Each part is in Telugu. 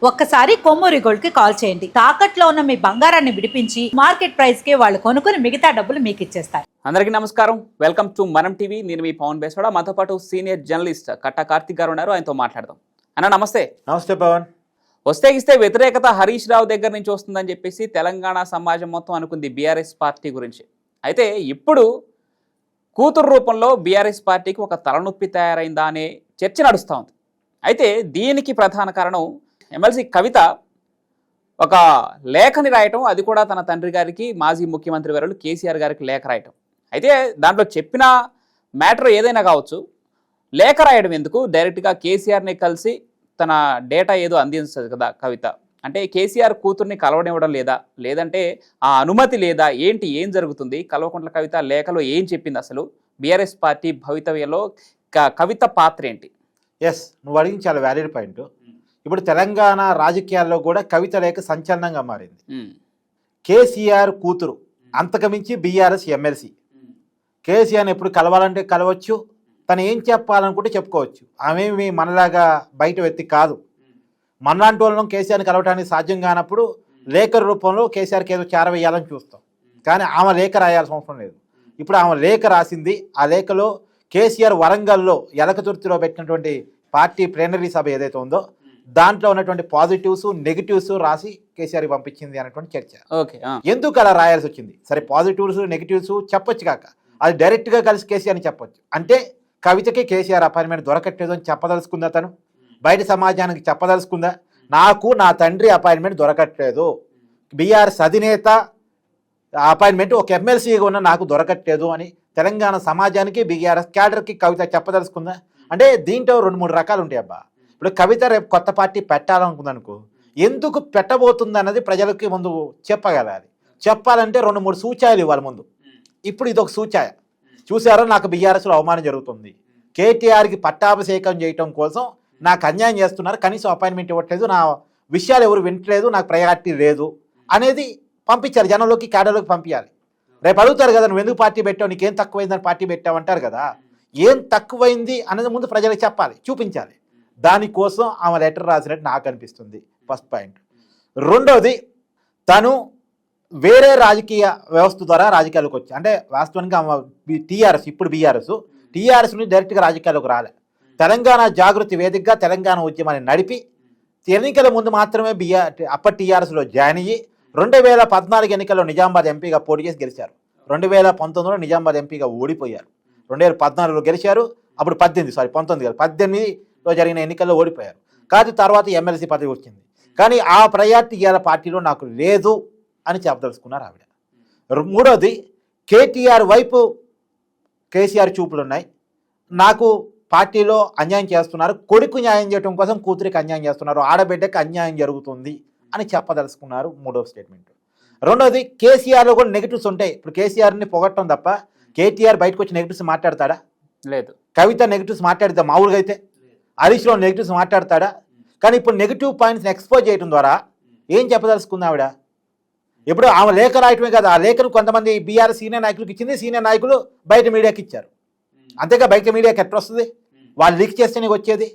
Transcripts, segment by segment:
ఒక్కసారి కొమ్మూరి గోల్డ్ కి కాల్ చేయండి. తాకట్లో ఉన్న మీ బంగారాన్ని విడిపించి మార్కెట్ ప్రైస్ కి వాళ్ళు కొనుక్కుని మిగతా డబ్బులు మీకు ఇచ్చేస్తారు. అందరికీ నమస్కారం. వెల్కమ్ టు మనం టీవీ. నేను మీ పవన్ బేస్వాడ. మాతో పాటు సీనియర్ జర్నలిస్ట్ కట్టా కార్తిక్ గారు ఉన్నారు. ఆయనతో మాట్లాడదాం. అన్న నమస్తే. నమస్తే పవన్. వస్తే వ్యతిరేకత హరీష్ రావు దగ్గర నుంచి వస్తుందని చెప్పేసి తెలంగాణ సమాజం మొత్తం అనుకుంది బీఆర్ఎస్ పార్టీ గురించి. అయితే ఇప్పుడు కూతురు రూపంలో బీఆర్ఎస్ పార్టీకి ఒక తలనొప్పి తయారైందా అనే చర్చ నడుస్తూ ఉంది. అయితే దీనికి ప్రధాన కారణం ఎమ్మెల్సీ కవిత ఒక లేఖని రాయటం, అది కూడా తన తండ్రి గారికి మాజీ ముఖ్యమంత్రి వర్యులు కేసీఆర్ గారికి లేఖ రాయటం. అయితే దాంట్లో చెప్పిన మ్యాటర్ ఏదైనా కావచ్చు, లేఖ రాయడం ఎందుకు, డైరెక్ట్గా కేసీఆర్ని కలిసి తన డేటా ఏదో అందించదు కదా కవిత. అంటే కేసీఆర్ కూతుర్ని కలవనివ్వడం లేదా, లేదంటే ఆ అనుమతి లేదా, ఏం జరుగుతుంది? కల్వకుంట్ల కవిత లేఖలో ఏం చెప్పింది? అసలు బీఆర్ఎస్ పార్టీ భవితవ్యంలో కవిత పాత్ర ఏంటి? ఎస్, నువ్వు అడిగిన చాలా వ్యాలిడ్ పాయింట్. ఇప్పుడు తెలంగాణ రాజకీయాల్లో కూడా కవిత లేఖ సంచలనంగా మారింది. కేసీఆర్ కూతురు, అంతకుమించి బీఆర్ఎస్ ఎమ్మెల్సీ. కేసీఆర్ని ఎప్పుడు కలవాలంటే కలవచ్చు, తను ఏం చెప్పాలనుకుంటే చెప్పుకోవచ్చు. ఆమె మనలాగా బయట వ్యక్తి కాదు. మనలాంటి వాళ్ళం కేసీఆర్ని కలవటానికి సాధ్యం కానప్పుడు లేఖ రూపంలో కేసీఆర్కి ఏదో చేరవేయాలని చూస్తాం. కానీ ఆమె లేఖ రాయాల్సిన అవసరం లేదు. ఇప్పుడు ఆమె లేఖ రాసింది. ఆ లేఖలో కేసీఆర్ వరంగల్లో ఎలకతుర్తిలో పెట్టినటువంటి పార్టీ ప్లేనరీ సభ ఏదైతే ఉందో దాంట్లో ఉన్నటువంటి పాజిటివ్స్ నెగిటివ్స్ రాసి కేసీఆర్కి పంపించింది అనేటువంటి చర్చ. ఓకే, ఎందుకు అలా రాయాల్సి వచ్చింది? సరే, పాజిటివ్స్ నెగిటివ్స్ చెప్పొచ్చు కాక అది డైరెక్ట్గా కలిసి కేసీఆర్ని చెప్పొచ్చు. అంటే కవితకి కేసీఆర్ అపాయింట్మెంట్ దొరకట్లేదు అని చెప్పదలుచుకుందా? తను బయట సమాజానికి చెప్పదలుచుకుందా? నాకు నా తండ్రి అపాయింట్మెంట్ దొరకట్లేదు, బీఆర్ఎస్ అధినేత అపాయింట్మెంట్ ఒక ఎమ్మెల్సీగా ఉన్న నాకు దొరకట్లేదు అని తెలంగాణ సమాజానికి బీఆర్ఎస్ క్యాడర్కి కవిత చెప్పదలుచుకుందా? అంటే దీంట్లో 2-3 రకాలు ఉంటాయి అబ్బా. ఇప్పుడు కవిత రేపు కొత్త పార్టీ పెట్టాలనుకుందనుకో, ఎందుకు పెట్టబోతుంది అన్నది ప్రజలకి ముందు చెప్పగలాలి. చెప్పాలంటే 2-3 సూచాయలు ఇవ్వాలి ముందు. ఇప్పుడు ఇదొక సూచాయ. చూసారో, నాకు బీఆర్ఎస్లో అవమానం జరుగుతుంది, కేటీఆర్కి పట్టాభిషేకం చేయటం కోసం నాకు అన్యాయం చేస్తున్నారు, కనీసం అపాయింట్మెంట్ ఇవ్వట్లేదు, నా విషయాలు ఎవరు వింటలేదు, నాకు ప్రయారిటీ లేదు అనేది పంపించాలి జనంలోకి, క్యాడర్లోకి పంపించాలి. రేపు అడుగుతారు కదా, నువ్వు ఎందుకు పార్టీ పెట్టావు, నీకేం తక్కువైందని పార్టీ పెట్టావు అంటారు కదా. ఏం తక్కువైంది అనేది ముందు ప్రజలకు చెప్పాలి, చూపించాలి. దానికోసం ఆమె లెటర్ రాసినట్టు నాకు అనిపిస్తుంది. First point. రెండోది, తను వేరే రాజకీయ వ్యవస్థ ద్వారా రాజకీయాల్లోకి వచ్చి, అంటే వాస్తవానికి ఆమె టీఆర్ఎస్, ఇప్పుడు టీఆర్ఎస్ నుంచి డైరెక్ట్గా రాజకీయాల్లోకి రాలే. తెలంగాణ జాగృతి వేదికగా తెలంగాణ ఉద్యమాన్ని నడిపి ఎన్నికల ముందు మాత్రమే అప్పటి టీఆర్ఎస్లో జాయిన్ అయ్యి 2014 ఎన్నికల్లో నిజామాబాద్ ఎంపీగా పోటీ చేసి గెలిచారు. 2019లో నిజామాబాద్ ఎంపీగా ఓడిపోయారు. 2014లో గెలిచారు. అప్పుడు 18లో జరిగిన ఎన్నికల్లో ఓడిపోయారు. కాదు, తర్వాత ఎమ్మెల్సీ పదవి వచ్చింది. కానీ ఆ ప్రయారిటీ ఇవాళ పార్టీలో నాకు లేదు అని చెప్పదలుచుకున్నారు ఆవిడ. మూడోది, కేటీఆర్ వైపు కేసీఆర్ చూపులు ఉన్నాయి, నాకు పార్టీలో అన్యాయం చేస్తున్నారు, కొడుకు న్యాయం చేయడం కోసం కూతురికి అన్యాయం చేస్తున్నారు, ఆడబిడ్డకి అన్యాయం జరుగుతుంది అని చెప్పదలుచుకున్నారు. మూడవ స్టేట్మెంట్. రెండోది, కేసీఆర్లో కూడా నెగిటివ్స్ ఉంటాయి. ఇప్పుడు కేసీఆర్ని పొగట్టడం తప్ప కేటీఆర్ బయటకు వచ్చి నెగిటివ్స్ మాట్లాడతాడా? లేదు. కవిత నెగిటివ్స్ మాట్లాడితే మామూలుగా అయితే హరీష్ రావు నెగిటివ్స్ మాట్లాడతాడా? కానీ ఇప్పుడు నెగిటివ్ పాయింట్స్ని ఎక్స్పోజ్ చేయడం ద్వారా ఏం చెప్పదలుచుకుంది ఆవిడ? ఇప్పుడు ఆమె లేఖ రాయటమే కదా, ఆ లేఖను కొంతమంది బీఆర్ఎస్ సీనియర్ నాయకులకు ఇచ్చింది, సీనియర్ నాయకులు బయట మీడియాకి ఇచ్చారు. అంతేగా బయట మీడియాకి ఎట్లా వస్తుంది? వాళ్ళు లీక్ చేస్తేనే వచ్చేది.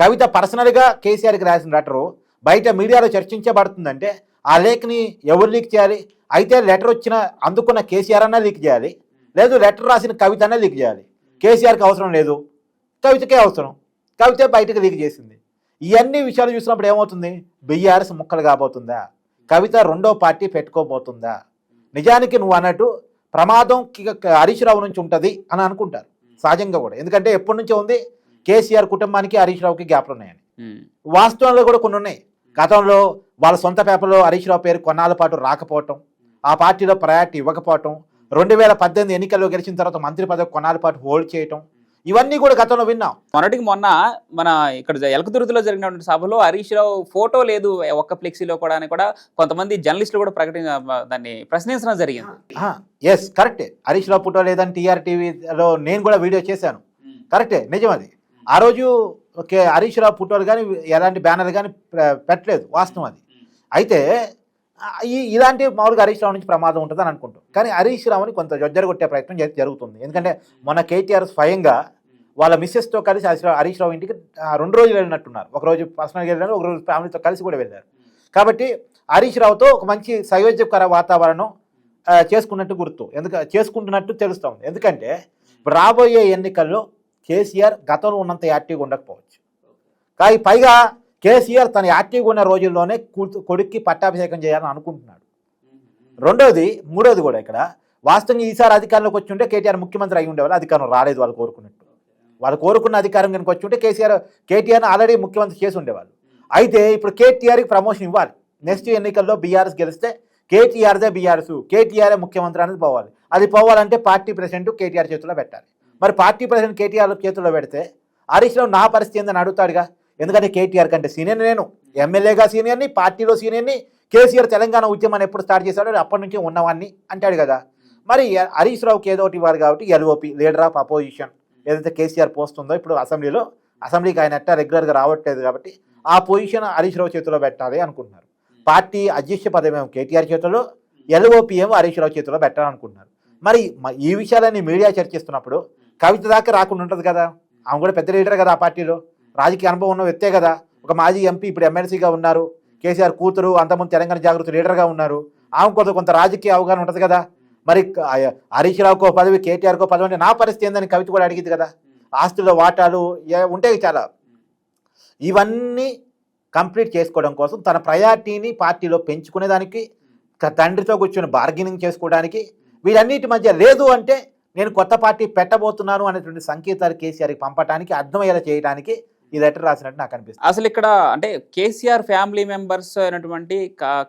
కవిత పర్సనల్గా కేసీఆర్కి రాసిన లెటరు బయట మీడియాలో చర్చించబడుతుందంటే ఆ లేఖని ఎవరు లీక్ చేయాలి? అయితే లెటర్ వచ్చిన అందుకున్న కేసీఆర్ అన్నా లీక్ చేయాలి, లేదు లెటర్ రాసిన కవిత అన్నా లీక్ చేయాలి. కేసీఆర్కి అవసరం లేదు, కవితకే అవసరం, కవిత బయటకు లీక్ చేసింది. ఇవన్నీ విషయాలు చూసినప్పుడు ఏమవుతుంది? బీఆర్ఎస్ ముక్కలు కాబోతుందా? కవిత రెండో పార్టీ పెట్టుకోబోతుందా? నిజానికి నువ్వు అన్నట్టు ప్రమాదం హరీష్ రావు నుంచి ఉంటుంది అని అనుకుంటారు సహజంగా కూడా. ఎందుకంటే ఎప్పటి నుంచో ఉంది కేసీఆర్ కుటుంబానికి హరీష్ రావుకి గ్యాప్లు ఉన్నాయని. వాస్తవంలో కూడా కొన్ని ఉన్నాయి. గతంలో వాళ్ళ సొంత పేపర్లో హరీష్ రావు పేరు కొన్నాళ్ళ పాటు రాకపోవటం, ఆ పార్టీలో ప్రయారిటీ ఇవ్వకపోవటం, 2018 ఎన్నికల్లో గెలిచిన తర్వాత మంత్రి పదవి కొన్నాళ్ళ పాటు హోల్డ్ చేయటం, ఇవన్నీ కూడా గతంలో విన్నాం. మొన్న మన ఇక్కడ ఎలకతుర్తిలో జరిగినటువంటి సభలో హరీష్ రావు ఫోటో లేదు ఒక్క ఫ్లెక్సీలో కూడా అని కూడా కొంతమంది జర్నలిస్టులు కూడా దాన్ని ప్రశ్నించడం జరిగింది. ఎస్, కరెక్టే. హరీష్ రావు ఫోటో లేదని టీఆర్ టీవీలో నేను కూడా వీడియో చేశాను. కరెక్టే, నిజం అది. ఆ రోజు హరీష్ రావు ఫోటోలు కానీ ఎలాంటి బ్యానర్లు కానీ పెట్టలేదు, వాస్తవం అది. అయితే ఇలాంటి మామూలుగా హరీష్ రావు నుంచి ప్రమాదం ఉంటుందని అనుకుంటాం. కానీ హరీష్ రావుని కొంత జొజ్జరగొట్టే ప్రయత్నం జరుగుతుంది. ఎందుకంటే మొన్న కేటీఆర్ స్వయంగా వాళ్ళ మిస్సెస్తో కలిసి హరీష్ రావు ఇంటికి 2 రోజులు వెళ్ళినట్టున్నారు. ఒక రోజు పర్సనల్గా వెళ్ళారు, ఒక రోజు ఫ్యామిలీతో కలిసి కూడా వెళ్ళారు. కాబట్టి హరీష్ రావుతో ఒక మంచి సయోధ్యకర వాతావరణం చేసుకున్నట్టు గుర్తు, చేసుకుంటున్నట్టు తెలుస్తూ ఉంది. ఎందుకంటే రాబోయే ఎన్నికల్లో కేసీఆర్ గతంలో ఉన్నంత యాక్టివ్గా ఉండకపోవచ్చు, కానీ పైగా కేసీఆర్ తన యాక్టివ్గా ఉన్న రోజుల్లోనే కొడుక్కి పట్టాభిషేకం చేయాలని అనుకుంటున్నాడు. మూడోది కూడా ఇక్కడ వాస్తవంగా ఈసారి అధికారంలోకి వచ్చి ఉంటే కేటీఆర్ ముఖ్యమంత్రి అయి ఉండేవాళ్ళు. అధికారం రాలేదు వాళ్ళు కోరుకున్నట్టు. వాళ్ళు కోరుకున్న అధికారం కనుక వచ్చి ఉంటే కేటీఆర్ని ఆల్రెడీ ముఖ్యమంత్రి చేసి ఉండేవాళ్ళు. అయితే ఇప్పుడు కేటీఆర్కి ప్రమోషన్ ఇవ్వాలి. నెక్స్ట్ ఎన్నికల్లో బీఆర్ఎస్ గెలిస్తే కేటీఆర్దే బీఆర్ఎస్, కేటీఆర్ఏ ముఖ్యమంత్రి అనేది పోవాలి. అది పోవాలంటే పార్టీ ప్రెసిడెంట్ కేటీఆర్ చేతిలో పెట్టాలి. మరి పార్టీ ప్రెసిడెంట్ కేటీఆర్ చేతిలో పెడితే హరీష్ రావు నా పరిస్థితి ఏందని అడుగుతాడుగా. ఎందుకంటే కేటీఆర్ కంటే సీనియర్ నేను, ఎమ్మెల్యేగా సీనియర్ని, పార్టీలో సీనియర్ని. కేసీఆర్ తెలంగాణ ఉద్యమాన్ని ఎప్పుడు స్టార్ట్ చేశాడో అప్పటి నుంచి ఉన్నవాడిని అంటాడు కదా. మరి హరీష్ రావుకి ఏదో ఒకటి ఇవ్వాలి కాబట్టి ఎల్ఓపి లీడర్ ఆఫ్ అపోజిషన్ ఏదైతే కేసీఆర్ పోస్ట్ ఉందో ఇప్పుడు అసెంబ్లీకి ఆయన రెగ్యులర్గా రావట్లేదు కాబట్టి ఆ పొజిషన్ హరీష్ రావు చేతిలో పెట్టాలి అనుకుంటున్నారు. పార్టీ అధ్యక్ష పదవేమో కేటీఆర్ చేతిలో, ఎల్ఓపి ఏమో హరీష్ రావు చేతిలో పెట్టాలనుకుంటున్నారు. మరి ఈ విషయాలన్నీ మీడియా చర్చిస్తున్నప్పుడు కవిత దాకా రాకుండా ఉంటుంది కదా. ఆమె కూడా పెద్ద లీడర్ కదా, ఆ పార్టీలో రాజకీయ అనుభవం ఉన్న వ్యక్తే కదా. ఒక మాజీ ఎంపీ, ఇప్పుడు ఎమ్మెల్సీగా ఉన్నారు. కేసీఆర్ కూతురు, అంతకుముందు తెలంగాణ జాగృతి లీడర్గా ఉన్నారు. ఆమె కొంత రాజకీయ అవగాహన ఉంటుంది కదా. మరి హరీష్ రావుకో పదవి, కేటీఆర్కో పదవి అంటే నా పరిస్థితి ఏందని కవిత కూడా అడిగింది కదా. ఆస్తుల్లో వాటాలు ఉంటాయి చాలా. ఇవన్నీ కంప్లీట్ చేసుకోవడం కోసం తన ప్రయారిటీని పార్టీలో పెంచుకునేదానికి, తండ్రితో కూర్చొని బార్గెనింగ్ చేసుకోవడానికి, వీటన్నిటి మధ్య లేదు అంటే నేను కొత్త పార్టీ పెట్టబోతున్నాను అనేటువంటి సంకేతాలు కేసీఆర్కి పంపడానికి, అర్థమయ్యేలా చేయడానికి ఈ లెటర్ రాసినట్టు నాకు అనిపిస్తుంది. అసలు ఇక్కడ అంటే కేసీఆర్ ఫ్యామిలీ మెంబర్స్ అయినటువంటి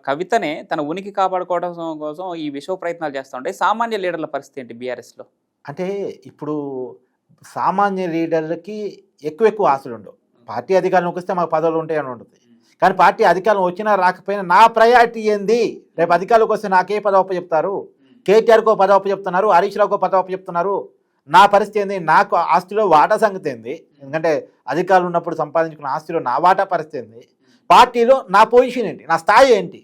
కవితనే తన ఉనికి కాపాడుకోవడం కోసం ఈ విశ్వ ప్రయత్నాలు చేస్తూ ఉంటాయి. సామాన్య లీడర్ల పరిస్థితి ఏంటి బీఆర్ఎస్లో? అంటే ఇప్పుడు సామాన్య లీడర్లకి ఎక్కువ ఆశలు ఉండవు. పార్టీ అధికారంలోకి వస్తే మాకు పదవులు ఉంటాయని ఉంటుంది. కానీ పార్టీ అధికారం వచ్చినా రాకపోయినా నా ప్రయారిటీ ఏంది, రేపు అధికారంలోకి వస్తే నాకే పదవి చెప్తారు, కేటీఆర్కో పదవి చెప్తున్నారు, హరీష్ రావుకో పదవి చెప్తున్నారు, నా పరిస్థితి ఏంది, నాకు ఆస్తిలో వాటా సంగతి ఏంది, ఎందుకంటే అధికారులు ఉన్నప్పుడు సంపాదించుకున్న ఆస్తిలో నా వాటా పరిస్థితి ఏంది, పార్టీలో నా పొజిషన్ ఏంటి, నా స్థాయి ఏంటి.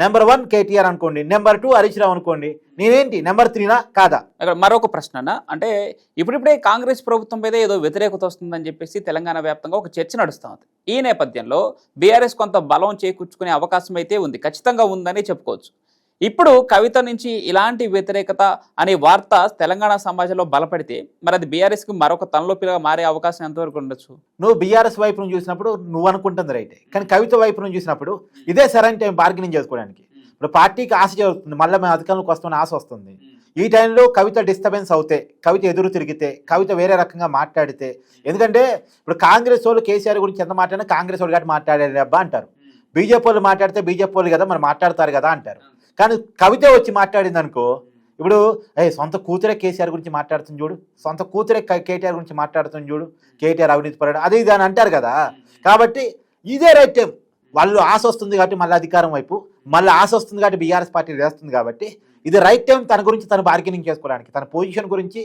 నెంబర్ 1 కేటీఆర్ అనుకోండి, నెంబర్ 2 హరీష్ రావు అనుకోండి, నేనేంటి నెంబర్ 3నా కాదా? అక్కడ మరొక ప్రశ్న, అంటే ఇప్పుడిప్పుడే కాంగ్రెస్ ప్రభుత్వం మీద ఏదో వ్యతిరేకత వస్తుందని చెప్పేసి తెలంగాణ వ్యాప్తంగా ఒక చర్చ నడుస్తూ ఉంది. ఈ నేపథ్యంలో బీఆర్ఎస్ కొంత బలం చేకూర్చుకునే అవకాశం అయితే ఉంది, ఖచ్చితంగా ఉందని చెప్పుకోవచ్చు. ఇప్పుడు కవిత నుంచి ఇలాంటి వ్యతిరేకత అనే వార్త తెలంగాణ సమాజంలో బలపడితే మరి అది బీఆర్ఎస్కి మరొక తలనొప్పిగా మారే అవకాశం ఎంతవరకు ఉండొచ్చు? నువ్వు బీఆర్ఎస్ వైపు నుంచి చూసినప్పుడు నువ్వు అనుకుంటుంది రైటే, కానీ కవిత వైపు నుంచి చూసినప్పుడు ఇదే సరైన టైం బార్గెనింగ్ చేసుకోవడానికి. ఇప్పుడు పార్టీకి ఆశ జరుగుతుంది, మళ్ళీ మేము అధికారంలోకి వస్తున్న ఆశ వస్తుంది. ఈ టైంలో కవిత డిస్టర్బెన్స్ అవుతే, కవిత ఎదురు తిరిగితే, కవిత వేరే రకంగా మాట్లాడితే, ఎందుకంటే ఇప్పుడు కాంగ్రెస్ వాళ్ళు కేసీఆర్ గురించి ఎంత మాట్లాడినా కాంగ్రెస్ వాళ్ళు కాబట్టి మాట్లాడారు అబ్బా అంటారు, బీజేపీ వాళ్ళు మాట్లాడితే బీజేపీ వాళ్ళు కదా మరి మాట్లాడతారు కదా అంటారు. కానీ కవిత వచ్చి మాట్లాడింది అనుకో, ఇప్పుడు సొంత కూతురే కేసీఆర్ గురించి మాట్లాడుతుంది చూడు, సొంత కూతురే కేటీఆర్ గురించి మాట్లాడుతుంది చూడు, కేటీఆర్ అవినీతి పరాడు అది ఇది అని అంటారు కదా. కాబట్టి ఇదే రైట్ టైం. వాళ్ళు ఆశ వస్తుంది కాబట్టి మళ్ళీ అధికారం వైపు, మళ్ళీ ఆశ వస్తుంది కాబట్టి బీఆర్ఎస్ పార్టీ వేస్తుంది కాబట్టి ఇది రైట్ టైం తన గురించి తను బార్గెనింగ్ చేసుకోవడానికి, తన పొజిషన్ గురించి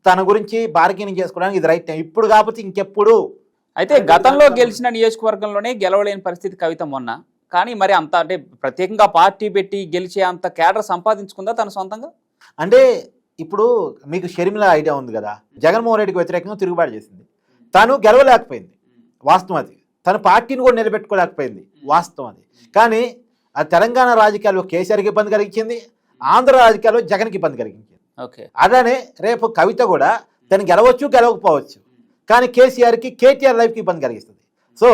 తన గురించి బార్గెనింగ్ చేసుకోవడానికి ఇది రైట్ టైం. ఇప్పుడు కాకపోతే ఇంకెప్పుడు. అయితే గతంలో గెలిచిన నియోజకవర్గంలోనే గెలవలేని పరిస్థితి కవిత మొన్న, కానీ మరి అంత అంటే ప్రత్యేకంగా పార్టీ పెట్టి గెలిచే అంత క్యాడర్ సంపాదించుకుందా తన సొంతంగా? అంటే ఇప్పుడు మీకు షర్మిల ఐడియా ఉంది కదా, జగన్మోహన్ రెడ్డికి వ్యతిరేకంగా తిరుగుబాటు చేసింది, తను గెలవలేకపోయింది వాస్తవం అది, తన పార్టీని కూడా నిలబెట్టుకోలేకపోయింది వాస్తవం అది. కానీ ఆ తెలంగాణ రాజకీయాల్లో కేసీఆర్కి ఇబ్బంది కలిగించింది, ఆంధ్ర రాజకీయాల్లో జగన్కి ఇబ్బంది కలిగించింది. ఓకే, అలానే రేపు కవిత కూడా తను గెలవచ్చు గెలవకపోవచ్చు, కానీ కేసీఆర్కి కేటీఆర్ లైఫ్కి ఇబ్బంది కలిగిస్తుంది. సో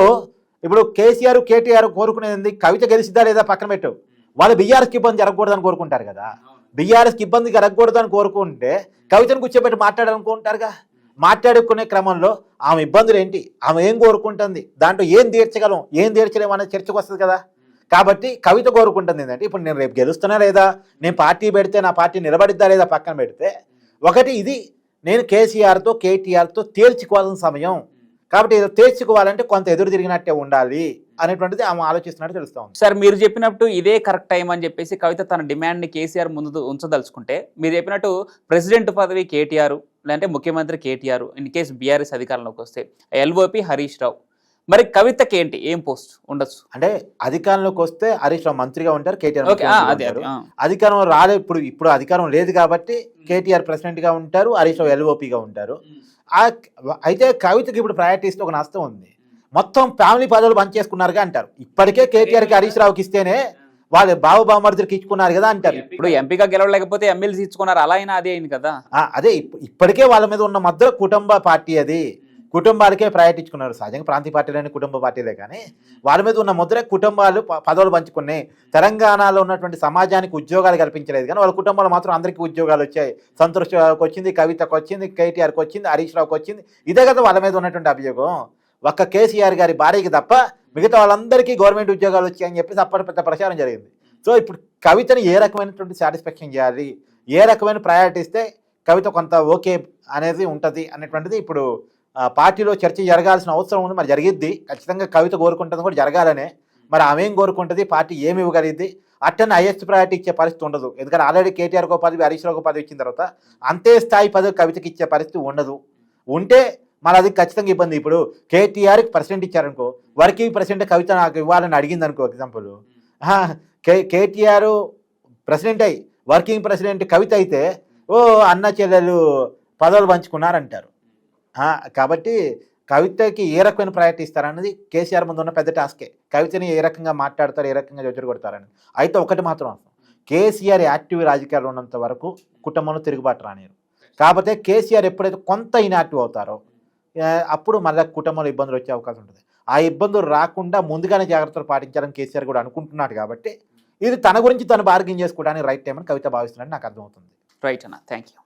ఇప్పుడు కేసీఆర్ కేటీఆర్ కోరుకునేది కవిత గెలిచిద్దా లేదా పక్కన పెట్టు, వాళ్ళు బీఆర్ఎస్కి ఇబ్బంది జరగకూడదని కోరుకుంటారు కదా. బీఆర్ఎస్కి ఇబ్బంది జరగకూడదని కోరుకుంటే కవితను కూర్చోబెట్టి మాట్లాడాలనుకుంటారుగా. మాట్లాడుకునే క్రమంలో ఆమె ఇబ్బందులు ఏంటి, ఆమె ఏం కోరుకుంటుంది, దాంట్లో ఏం తీర్చగలం ఏం తీర్చలేము అనేది చర్చకు వస్తుంది కదా. కాబట్టి కవిత కోరుకుంటుంది ఏంటంటే ఇప్పుడు నేను రేపు గెలుస్తున్నా లేదా, నేను పార్టీ పెడితే నా పార్టీ నిలబడిద్దా లేదా పక్కన పెడితే, ఒకటి ఇది నేను కేసీఆర్తో కేటీఆర్తో తేల్చుకోవాల్సిన సమయం, కాబట్టి తేల్చుకోవాలంటే కొంత ఎదురు తిరిగినట్టే ఉండాలి అనేటువంటిది ఆమె ఆలోచిస్తున్నట్టు తెలుస్తా ఉంది. సార్ మీరు చెప్పినట్టు ఇదే కరెక్ట్ టైం అని చెప్పేసి కవిత తన డిమాండ్ని కేసీఆర్ ముందు ఉంచదలుచుకుంటే, మీరు చెప్పినట్టు ప్రెసిడెంట్ పదవి కేటీఆర్ లేదంటే ముఖ్యమంత్రి కేటీఆర్, ఇన్ కేసు బీఆర్ఎస్ అధికారంలోకి వస్తే ఎల్ఓపి హరీష్ రావు, మరి కవితకి ఏంటి ఏం పోస్ట్ ఉండొచ్చు? అంటే అధికారంలోకి వస్తే హరీష్ రావు మంత్రిగా ఉంటారు, కేటీఆర్ ఓకే, ముఖ్యమంత్రిగా అదే ఉంటారు. అదే. అధికారం రాలేదు, ఇప్పుడు అధికారం లేదు కాబట్టి కేటీఆర్ ప్రెసిడెంట్ గా ఉంటారు, హరీష్ రావు ఎల్ఓపిగా ఉంటారు. అయితే కవితకి ఇప్పుడు ప్రయారిటీ ఇస్తే ఒక నష్టం ఉంది. మొత్తం ఫ్యామిలీ పదవులు పనిచేసుకున్నారుగా అంటారు. ఇప్పటికే కేటీఆర్కి హరీష్ రావుకి ఇస్తేనే వాళ్ళు బావబామర్దులకి ఇచ్చుకున్నారు కదా అంటారు. ఇప్పుడు ఎంపీగా గెలవలేకపోతే ఎమ్మెల్సీ ఇచ్చుకున్నారు, అలా అయినా అదే అయింది కదా. అదే ఇప్పటికే వాళ్ళ మీద ఉన్న మధ్య కుటుంబ పార్టీ, అది కుటుంబాలకే ప్రయారిటీ ఇచ్చుకున్నారు. సహజంగా ప్రాంతీయ పార్టీలని కుటుంబ పార్టీలే, కానీ వాళ్ళ మీద ఉన్న ముద్ర కుటుంబాలు పదవులు పంచుకున్నాయి. తెలంగాణలో ఉన్నటువంటి సమాజానికి ఉద్యోగాలు కల్పించలేదు, కానీ వాళ్ళ కుటుంబాలు మాత్రం అందరికీ ఉద్యోగాలు వచ్చాయి. సంతోష్ వచ్చింది, కవితకు వచ్చింది, కేటీఆర్కి వచ్చింది, హరీష్ రావుకి వచ్చింది. ఇదే కదా వాళ్ళ మీద ఉన్నటువంటి అభియోగం. ఒక్క కేసీఆర్ గారి భార్యకి తప్ప మిగతా వాళ్ళందరికీ గవర్నమెంట్ ఉద్యోగాలు వచ్చాయని చెప్పేసి అప్పటి పెద్ద ప్రచారం జరిగింది. సో ఇప్పుడు కవితని ఏ రకమైనటువంటి సాటిస్ఫాక్షన్ చేయాలి, ఏ రకమైన ప్రయారిటీ ఇస్తే కవిత కొంత ఓకే అనేది ఉంటుంది అనేటువంటిది ఇప్పుడు పార్టీలో చర్చ జరగాల్సిన అవసరం ఉంది. మరి జరిగిద్ది, ఖచ్చితంగా కవిత కోరుకుంటుంది కూడా జరగాలనే. మరి ఆమె ఏం కోరుకుంటుంది, పార్టీ ఏమి ఇవ్వగలిగింది, అట్టని హైయెస్ట్ ప్రయారిటీ ఇచ్చే పరిస్థితి ఉండదు. ఎందుకంటే ఆల్రెడీ కేటీఆర్కో పదవి, హరీష్ రావుకో పదవి ఇచ్చిన తర్వాత అంతే స్థాయి పదవి కవితకి ఇచ్చే పరిస్థితి ఉండదు. ఉంటే మరి అది ఖచ్చితంగా ఇబ్బంది. ఇప్పుడు కేటీఆర్కి ప్రెసిడెంట్ ఇచ్చారనుకో, వర్కింగ్ ప్రెసిడెంట్ కవిత నాకు ఇవ్వాలని అడిగింది అనుకో, ఎగ్జాంపుల్ కేటీఆర్ ప్రెసిడెంట్ అయ్యి వర్కింగ్ ప్రెసిడెంట్ కవిత అయితే ఓ అన్న చెల్లెలు పదవులు పంచుకున్నారంటారు. కాబట్టి కవితకి ఏ రకమైన ప్రయారిటీ ఇస్తారన్నది కేసీఆర్ ముందు ఉన్న పెద్ద టాస్కే. కవితని ఏ రకంగా మాట్లాడతారు, ఏ రకంగా జొచ్చరు కొడతారని. అయితే ఒకటి మాత్రం కేసీఆర్ యాక్టివ్ రాజకీయాలు ఉన్నంత వరకు కుటుంబంలో తిరుగుబాటు రానియరు. కాకపోతే కేసీఆర్ ఎప్పుడైతే కొంత ఇన్యాక్టివ్ అవుతారో అప్పుడు మళ్ళీ కుటుంబంలో ఇబ్బందులు వచ్చే అవకాశం ఉంటుంది. ఆ ఇబ్బందులు రాకుండా ముందుగానే జాగ్రత్తలు పాటించాలని కేసీఆర్ కూడా అనుకుంటున్నాడు. కాబట్టి ఇది తన గురించి తను బార్గెన్ చేసుకోవడానికి రైట్ టైం అని కవిత భావిస్తున్నాడని నాకు అర్థమవుతుంది. రైట్ అన్న, థ్యాంక్ యూ.